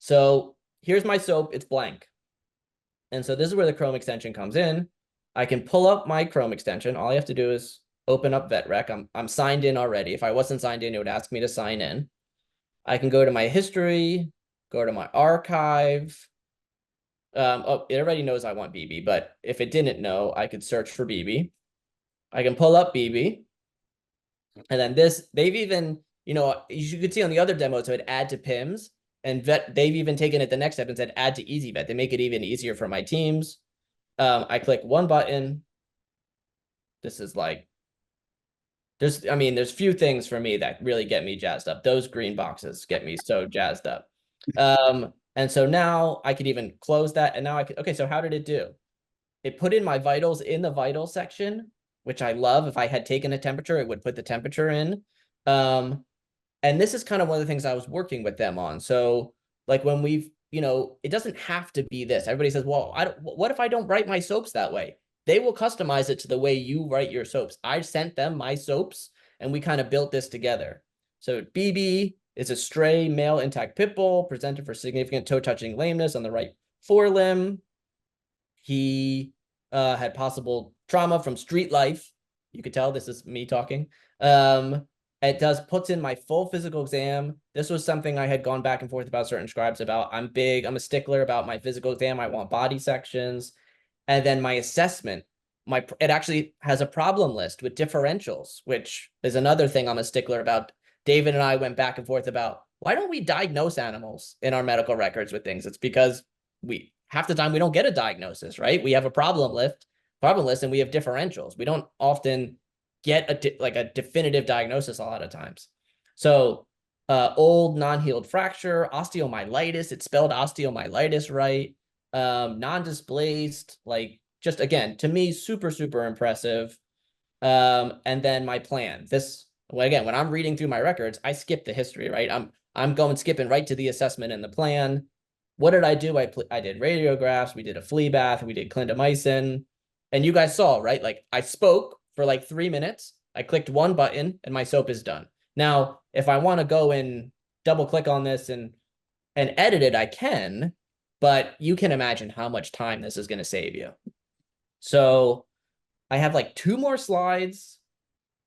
So here's my soap. It's blank. And so this is where the Chrome extension comes in. I can pull up my Chrome extension. All I have to do is open up VetRec. I'm signed in already. If I wasn't signed in, it would ask me to sign in. I can go to my history, go to my archive. Oh, it already knows I want BB, but if it didn't know, I could search for BB. I can pull up BB. And then this, they've even, you could see on the other demo, so it add to PIMS. And they've even taken it the next step and said add to EasyVet. They make it even easier for my teams. I click one button. This is like, there's few things for me that really get me jazzed up. Those green boxes get me so jazzed up. And so now I could even close that. And now okay, so how did it do? It put in my vitals in the vital section, which I love. If I had taken a temperature, it would put the temperature in. And this is kind of one of the things I was working with them on. So like when it doesn't have to be this. Everybody says, well, what if I don't write my soaps that way? They will customize it to the way you write your soaps. I sent them my soaps and we kind of built this together. So BB is a stray male intact pit bull presented for significant toe touching lameness on the right forelimb. He had possible trauma from street life. You could tell this is me talking. It puts in my full physical exam. This was something I had gone back and forth about certain scribes about. I'm a stickler about my physical exam. I want body sections. And then my assessment, it actually has a problem list with differentials, which is another thing I'm a stickler about. David and I went back and forth about, why don't we diagnose animals in our medical records with things? It's because half the time we don't get a diagnosis, right? We have a problem list, and we have differentials. We don't often get a definitive diagnosis a lot of times. So old non-healed fracture, osteomyelitis, it's spelled osteomyelitis right. Non-displaced, like just again, to me, super, super impressive. And then my plan. Again, when I'm reading through my records, I skip the history, right? I'm skipping right to the assessment and the plan. What did I do? I did radiographs, we did a flea bath, we did clindamycin. And you guys saw, right? Like I spoke for like 3 minutes. I clicked one button and my soap is done. Now, if I want to go and double click on this and edit it, I can, but you can imagine how much time this is going to save you. So I have like 2 more slides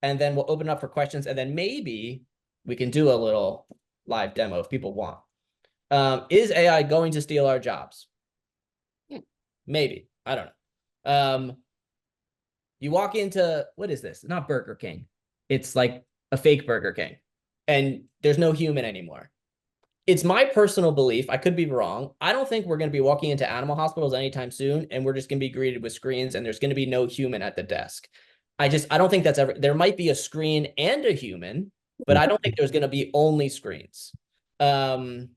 and then we'll open up for questions. And then maybe we can do a little live demo if people want. Is AI going to steal our jobs? Maybe. I don't know. You walk into, what is this? Not Burger King. It's like a fake Burger King. And there's no human anymore. It's my personal belief, I could be wrong. I don't think we're going to be walking into animal hospitals anytime soon, and we're just going to be greeted with screens, and there's going to be no human at the desk. I don't think that's ever, there might be a screen and a human, but I don't think there's going to be only screens. I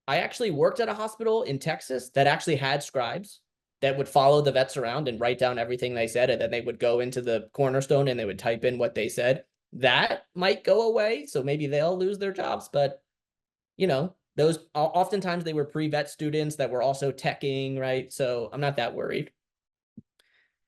actually worked at a hospital in Texas that actually had scribes that would follow the vets around and write down everything they said, and then they would go into the cornerstone and they would type in what they said. That might go away, so maybe they'll lose their jobs, but those oftentimes they were pre-vet students that were also teching, right? So I'm not that worried.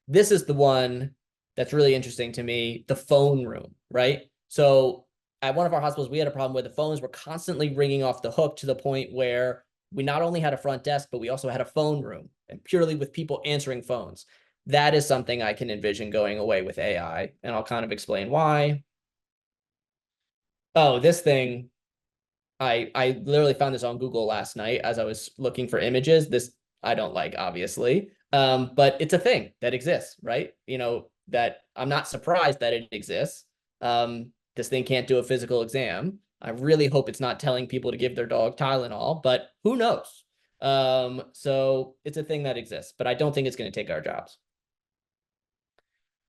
This is the one that's really interesting to me, the phone room, right? So at one of our hospitals, we had a problem where the phones were constantly ringing off the hook to the point where we not only had a front desk, but we also had a phone room, and purely with people answering phones. That is something I can envision going away with AI, and I'll kind of explain why. Oh, this thing, I literally found this on Google last night as I was looking for images. This I don't like, obviously, but it's a thing that exists, right? That I'm not surprised that it exists. This thing can't do a physical exam. I really hope it's not telling people to give their dog Tylenol, but who knows? So it's a thing that exists, but I don't think it's going to take our jobs.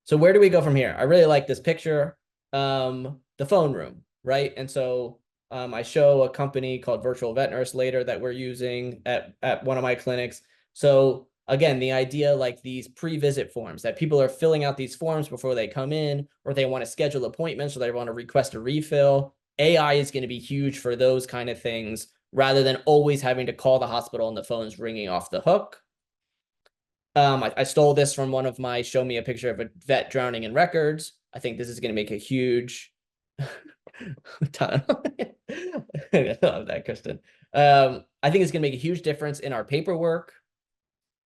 So where do we go from here? I really like this picture, the phone room, right? And so I show a company called Virtual Vet Nurse later that we're using at one of my clinics. So again, the idea like these pre-visit forms that people are filling out these forms before they come in, or they want to schedule appointments, or they want to request a refill. AI is going to be huge for those kind of things rather than always having to call the hospital and the phone's ringing off the hook. I stole this from one of my show me a picture of a vet drowning in records. I think this is going to make a huge I love that, Kristen. I think it's going to make a huge difference in our paperwork.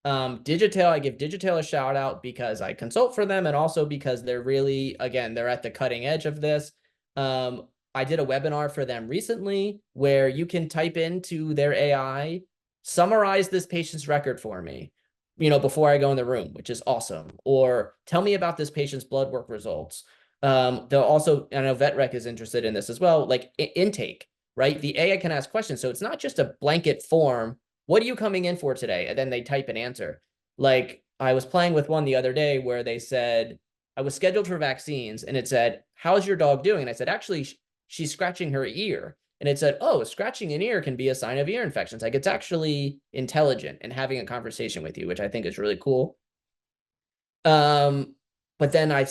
Digital, I give Digital a shout out because I consult for them and also because they're really, again, they're at the cutting edge of this. I did a webinar for them recently where you can type into their AI, summarize this patient's record for me, before I go in the room, which is awesome. Or tell me about this patient's blood work results. They'll also, I know VetRec is interested in this as well, like intake, right? The AI can ask questions. So it's not just a blanket form. What are you coming in for today? And then they type an answer. Like I was playing with one the other day where they said, I was scheduled for vaccines and it said, how's your dog doing? And I said, actually, she's scratching her ear. And it said, oh, scratching an ear can be a sign of ear infections. Like it's actually intelligent and having a conversation with you, which I think is really cool. But then I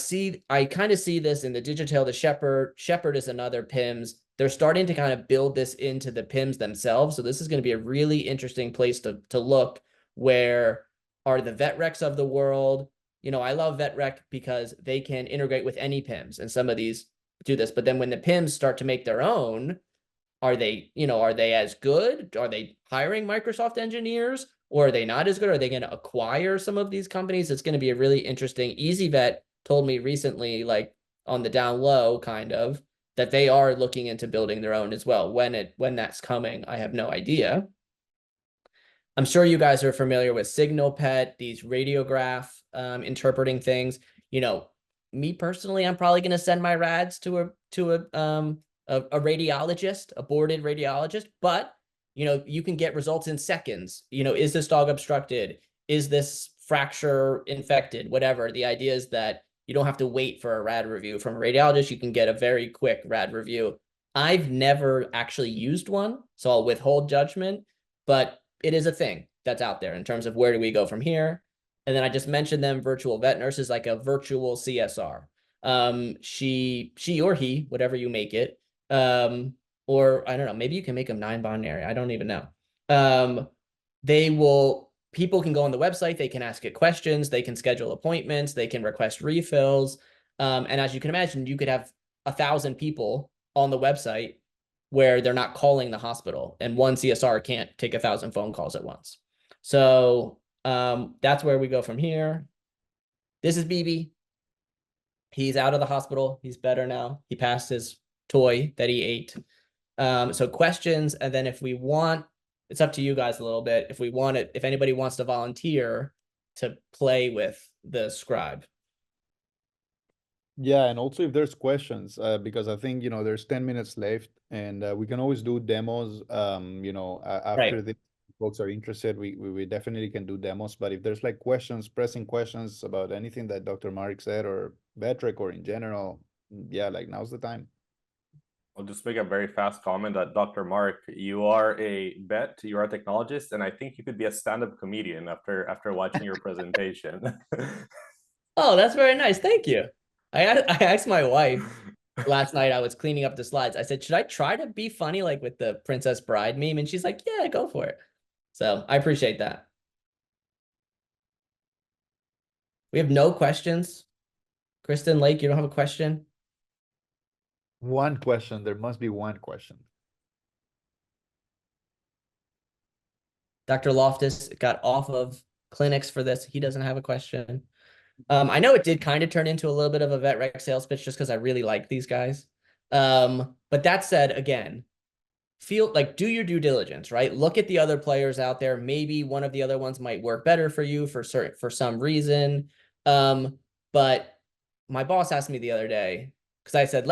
kind of see this in the Digital, the Shepherd is another PIMS. They're starting to kind of build this into the PIMS themselves. So this is going to be a really interesting place to look, where are the VetRecs of the world. I love VetRec because they can integrate with any PIMS, and some of these do this. But then when the PIMS start to make their own, are they as good? Are they hiring Microsoft engineers, or are they not as good? Are they going to acquire some of these companies? It's going to be a really interesting. EasyVet told me recently, like on the down low, kind of, that they are looking into building their own as well. When that's coming, I have no idea. I'm sure you guys are familiar with SignalPet, these radiograph interpreting things. Me personally, I'm probably going to send my rads to a radiologist, a boarded radiologist, but you can get results in seconds. Is this dog obstructed? Is this fracture infected? Whatever. The idea is that you don't have to wait for a rad review from a radiologist. You can get a very quick rad review. I've never actually used one, so I'll withhold judgment, but it is a thing that's out there in terms of where do we go from here. And then I just mentioned them, virtual vet nurses, like a virtual CSR. She or he, whatever you make it, or I don't know, maybe you can make them non-binary. I don't even know. People can go on the website, they can ask it questions, they can schedule appointments, they can request refills. And as you can imagine, you could have 1,000 people on the website where they're not calling the hospital, and one CSR can't take 1,000 phone calls at once. So that's where we go from here. This is BB. He's out of the hospital. He's better now. He passed his toy that he ate. So questions, and then if we want, it's up to you guys a little bit. If anybody wants to volunteer to play with the scribe. Yeah, and also if there's questions, because I think, there's 10 minutes left, and we can always do demos, after the folks are interested, we definitely can do demos. But if there's like pressing questions about anything that Dr. Mark said, or Vetric, or in general, yeah, like now's the time. I'll just make a very fast comment that Dr. Mark, you are a vet, you are a technologist, and I think you could be a stand-up comedian after watching your presentation. Oh, that's very nice. Thank you. I asked my wife last night, I was cleaning up the slides. I said, should I try to be funny like with the Princess Bride meme? And she's like, yeah, go for it. So I appreciate that. We have no questions. Kristen Lake, you don't have a question? One question. There must be one question. Dr. Loftus got off of clinics for this. He doesn't have a question. I know it did kind of turn into a little bit of a VetRec sales pitch just because I really like these guys. But that said, again, do your due diligence, right? Look at the other players out there. Maybe one of the other ones might work better for you for some reason. But my boss asked me the other day, because I said,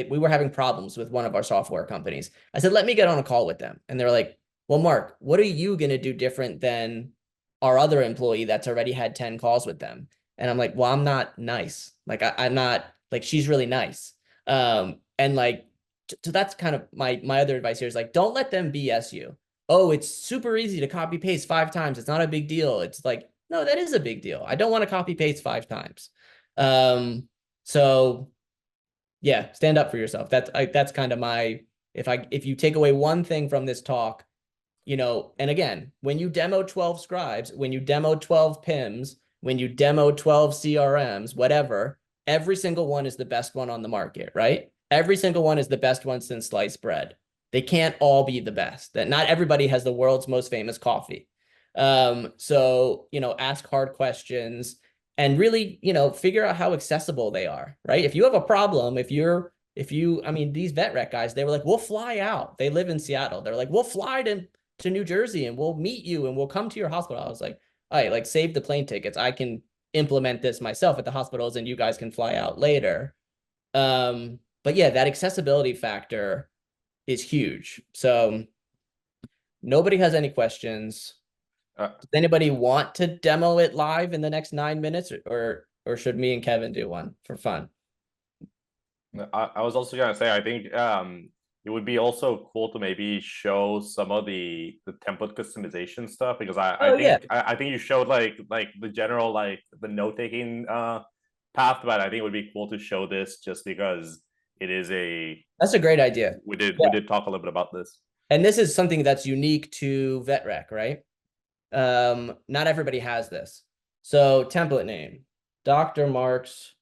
we were having problems with one of our software companies. I said, let me get on a call with them. And they're like, well, Mark, what are you going to do different than our other employee that's already had 10 calls with them? And I'm like, well, I'm not nice. Like, I'm not, like, she's really nice. And like, so that's kind of my other advice here is like, don't let them BS you. Oh, it's super easy to copy paste 5 times. It's not a big deal. It's like, no, that is a big deal. I don't want to copy paste 5 times. So yeah, stand up for yourself. That's kind of my, if you take away one thing from this talk, and again, when you demo 12 scribes, when you demo 12 PIMs, when you demo 12 CRMs, whatever, every single one is the best one on the market, right? Every single one is the best one since sliced bread. They can't all be the best. That not everybody has the world's most famous coffee. So, ask hard questions and really, figure out how accessible they are, right? If you have a problem, I mean, these vet rec guys, they were like, we'll fly out. They live in Seattle. They're like, we'll fly to New Jersey and we'll meet you and we'll come to your hospital. I was like, all right, like save the plane tickets. I can implement this myself at the hospitals and you guys can fly out later. But yeah, that accessibility factor is huge. So nobody has any questions. Does anybody want to demo it live in the next 9 minutes, or should me and Kevin do one for fun? I was also gonna say, I think it would be also cool to maybe show some of the template customization stuff, because I think you showed like the general, like the note taking path, but I think it would be cool to show this just because it is that's a great idea. We did talk a little bit about this, and this is something that's unique to vet rec, right? Not everybody has this. So template name, Dr. Mark's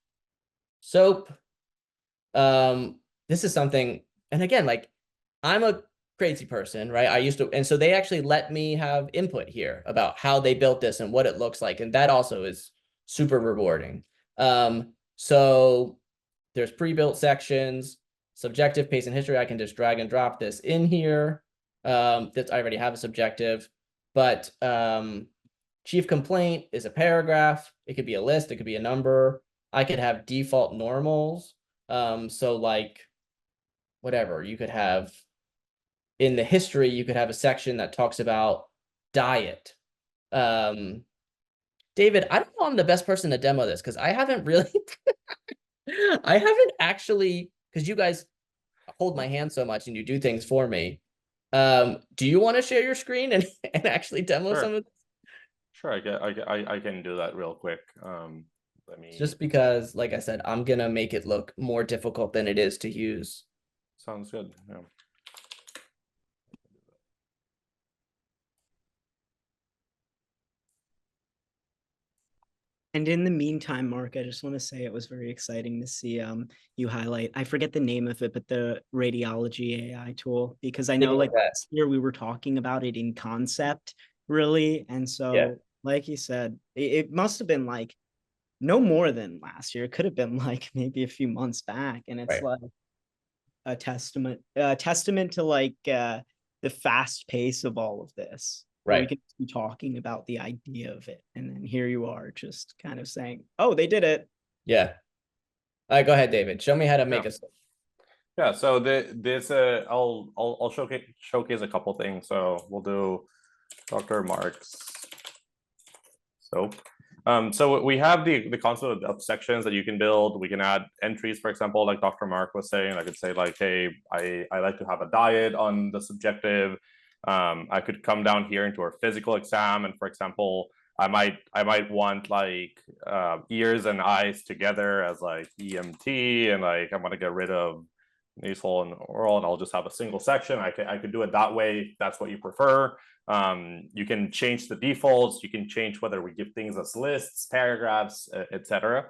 soap. This is something, and again, like I'm a crazy person, right? And so they actually let me have input here about how they built this and what it looks like. And that also is super rewarding. So there's pre-built sections, subjective, pace, and history. I can just drag and drop this in here. I already have a subjective, but chief complaint is a paragraph. It could be a list. It could be a number. I could have default normals. So like whatever, you could have in the history, you could have a section that talks about diet. David, I don't know I'm the best person to demo this because I haven't really, I haven't actually, because you guys hold my hand so much and you do things for me. Do you want to share your screen and actually demo some of this? Sure, I can do that real quick. Let me. Just because, like I said, I'm gonna make it look more difficult than it is to use. Sounds good. Yeah. And in the meantime, Mark, I just want to say it was very exciting to see you highlight, I forget the name of it, but the radiology AI tool, because I know like last year we were talking about it in concept, really. And so, like you said, it must have been like no more than last year. It could have been like maybe a few months back. And it's like a testament to like the fast pace of all of this. Right. We can be talking about the idea of it. And then here you are just kind of saying, oh, they did it. Yeah. All right, go ahead, David. Show me how to make a. Yeah, so I'll showcase a couple things. So we'll do Dr. Mark's soap. So we have the concept of sections that you can build. We can add entries, for example, like Dr. Mark was saying. I could say like, hey, I like to have a diet on the subjective. I could come down here into our physical exam, and for example, I might want like ears and eyes together as like EMT, and like I want to get rid of nasal and oral, and I'll just have a single section. I could do it that way if that's what you prefer. You can change the defaults. You can change whether we give things as lists, paragraphs, etc.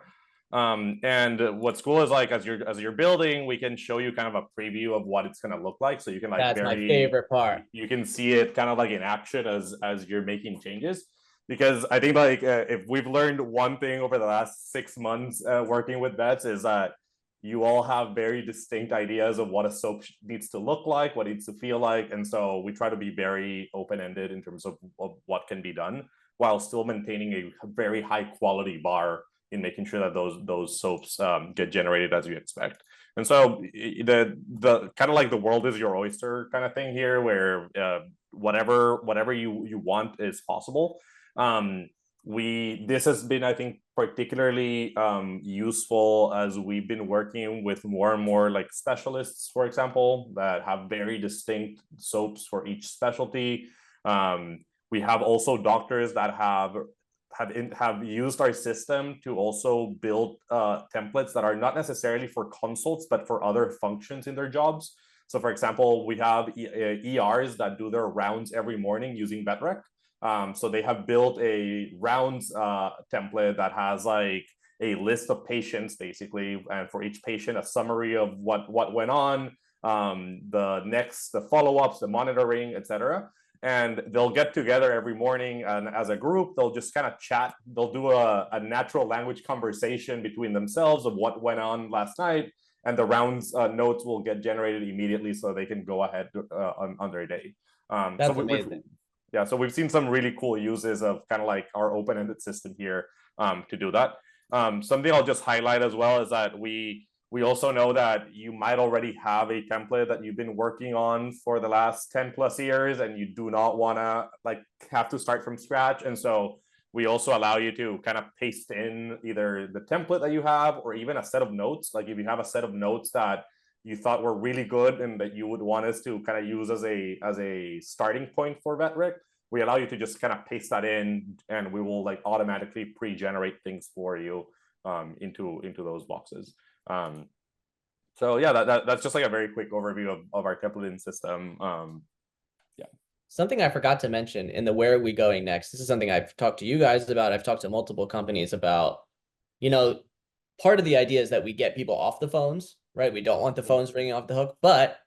And what's cool is like as you're building, we can show you kind of a preview of what it's going to look like. So you can like that's my favorite part. You can see it kind of like in action as you're making changes. Because I think like if we've learned one thing over the last 6 months working with vets is that you all have very distinct ideas of what a soap needs to look like, what it needs to feel like. And so we try to be very open-ended in terms of what can be done while still maintaining a very high quality bar in making sure that those soaps get generated as you expect. And so the kind of like the world is your oyster kind of thing here, where whatever you want is possible. This has been, I think, particularly useful as we've been working with more and more like specialists, for example, that have very distinct soaps for each specialty. We have also doctors that have used our system to also build templates that are not necessarily for consults, but for other functions in their jobs. So for example, we have ERs that do their rounds every morning using VetRec. So they have built a rounds template that has like a list of patients basically, and for each patient, a summary of what went on, the follow-ups, the monitoring, etc. and they'll get together every morning, and as a group, they'll just kind of chat. They'll do a natural language conversation between themselves of what went on last night, and the rounds notes will get generated immediately so they can go ahead on their day. That's amazing. Yeah, so we've seen some really cool uses of kind of like our open-ended system here to do that. Something I'll just highlight as well is that we also know that you might already have a template that you've been working on for the last 10 plus years, and you do not want to like have to start from scratch. And so we also allow you to kind of paste in either the template that you have or even a set of notes. Like if you have a set of notes that you thought were really good and that you would want us to kind of use as a starting point for VetRec, we allow you to just kind of paste that in, and we will like automatically pre-generate things for you into those boxes. So yeah, that's just like a very quick overview of our templating system. Yeah. Something I forgot to mention in the where are we going next. This is something I've talked to you guys about. I've talked to multiple companies about, part of the idea is that we get people off the phones, right? We don't want the phones ringing off the hook, but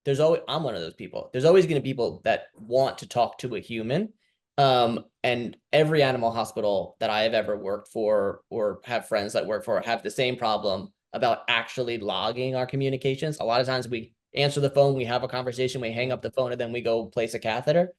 I'm one of those people. There's always going to be people that want to talk to a human. And every animal hospital that I have ever worked for or have friends that work for have the same problem about actually logging our communications. A lot of times we answer the phone, we have a conversation, we hang up the phone, and then we go place a catheter.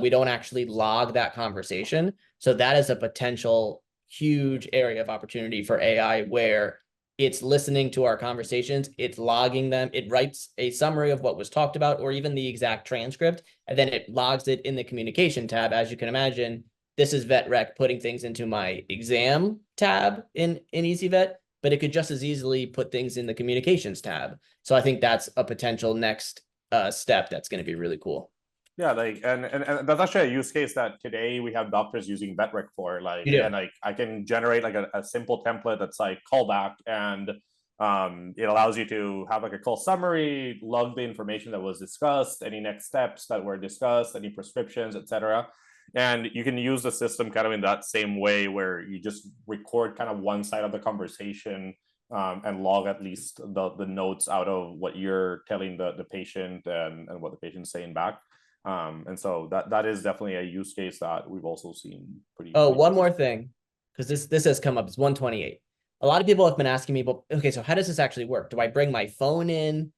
We don't actually log that conversation. So that is a potential huge area of opportunity for AI where it's listening to our conversations, it's logging them, it writes a summary of what was talked about or even the exact transcript, and then it logs it in the communication tab. As you can imagine, this is VetRec putting things into my exam tab in EasyVet, but it could just as easily put things in the communications tab. So I think that's a potential next step that's going to be really cool. Yeah, like and that's actually a use case that today we have doctors using VetRec for. Like, again, like I can generate like a simple template that's like callback, and it allows you to have like a call summary, log the information that was discussed, any next steps that were discussed, any prescriptions, etc. And you can use the system kind of in that same way where you just record kind of one side of the conversation and log at least the notes out of what you're telling the patient and what the patient's saying back. And so that is definitely a use case that we've also seen pretty. One more thing, because this has come up. It's 128. A lot of people have been asking me, well, okay, so how does this actually work? Do I bring my phone in?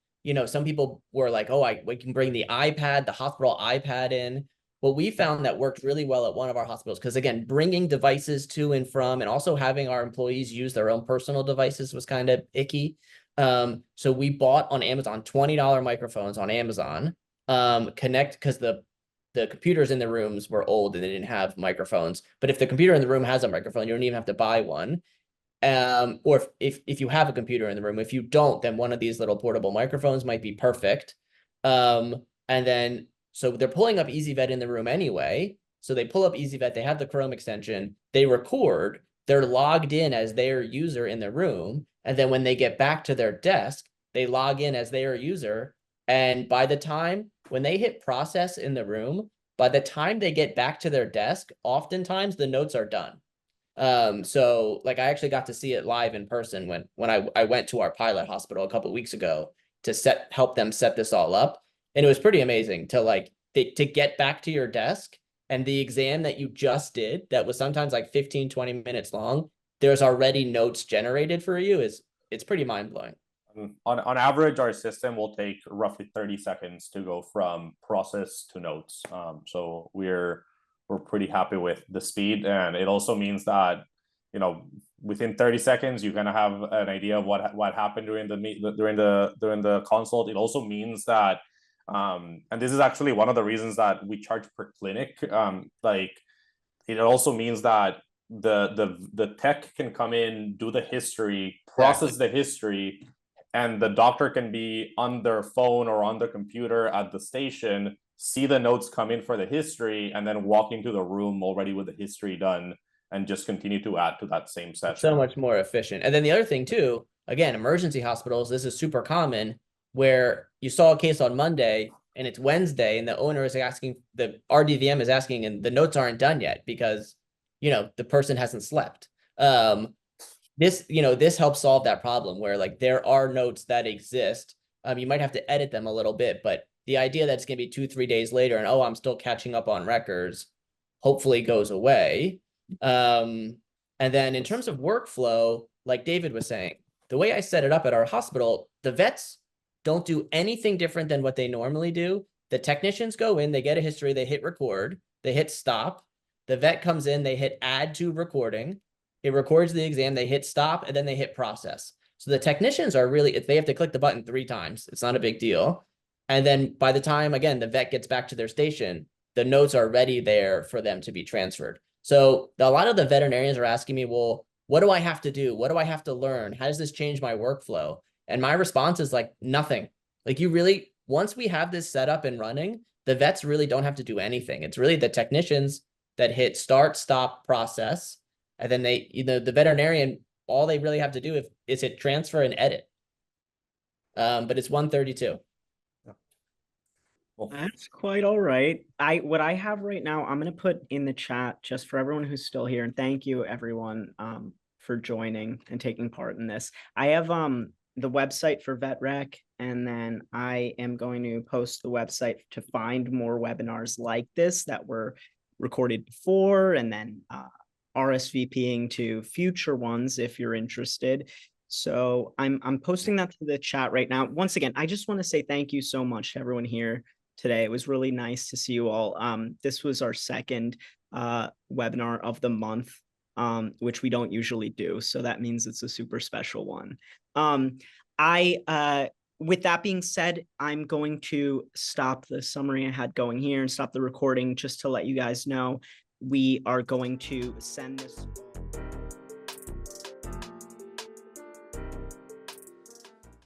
Some people were like, we can bring the iPad, the hospital iPad in. Well, we found that worked really well at one of our hospitals because, again, bringing devices to and from and also having our employees use their own personal devices was kind of icky. So we bought on Amazon $20 microphones on Amazon. Connect, because the computers in the rooms were old and they didn't have microphones. But if the computer in the room has a microphone, you don't even have to buy one. Or if you have a computer in the room, if you don't, then one of these little portable microphones might be perfect. And then, so they're pulling up EasyVet in the room anyway. So they pull up EasyVet, they have the Chrome extension, they record, they're logged in as their user in the room. And then when they get back to their desk, they log in as their user. And by the time, when they hit process in the room, by the time they get back to their desk, oftentimes the notes are done. So like I actually got to see it live in person when I went to our pilot hospital a couple of weeks ago to help them set this all up. And it was pretty amazing to to get back to your desk and the exam that you just did, that was sometimes like 15, 20 minutes long, there's already notes generated for you. It's pretty mind-blowing. On average, our system will take roughly 30 seconds to go from process to notes. So we're pretty happy with the speed, and it also means that within 30 seconds you're gonna have an idea of what happened during the consult. It also means that, and this is actually one of the reasons that we charge per clinic. It also means that the tech can come in, do the history, process the history. And the doctor can be on their phone or on the computer at the station, see the notes come in for the history, and then walk into the room already with the history done and just continue to add to that same session. So much more efficient. And then the other thing too, again, emergency hospitals, this is super common, where you saw a case on Monday and it's Wednesday and the owner is asking, the RDVM is asking, and the notes aren't done yet because, the person hasn't slept. This helps solve that problem where there are notes that exist. You might have to edit them a little bit, but the idea that it's going to be 2-3 days later and, oh, I'm still catching up on records, hopefully goes away. And then in terms of workflow, like David was saying, the way I set it up at our hospital, the vets don't do anything different than what they normally do. The technicians go in, they get a history, they hit record, they hit stop. The vet comes in, they hit add to recording. It records the exam, they hit stop, and then they hit process. So the technicians are really, they have to click the button 3 times. It's not a big deal. And then by the time, again, the vet gets back to their station, the notes are ready there for them to be transferred. So a lot of the veterinarians are asking me, well, what do I have to do? What do I have to learn? How does this change my workflow? And my response is like, nothing. Like you really, once we have this set up and running, the vets really don't have to do anything. It's really the technicians that hit start, stop, process. And then they, the veterinarian, all they really have to do is hit transfer and edit. But it's 132. That's quite all right. What I have right now, I'm gonna put in the chat just for everyone who's still here, and thank you everyone for joining and taking part in this. I have the website for VetRec, and then I am going to post the website to find more webinars like this that were recorded before, and then RSVPing to future ones if you're interested. So I'm posting that to the chat right now. Once again, I just want to say thank you so much to everyone here today. It was really nice to see you all. This was our second webinar of the month, which we don't usually do. So that means it's a super special one. With that being said, I'm going to stop the summary I had going here and stop the recording just to let you guys know we are going to send this.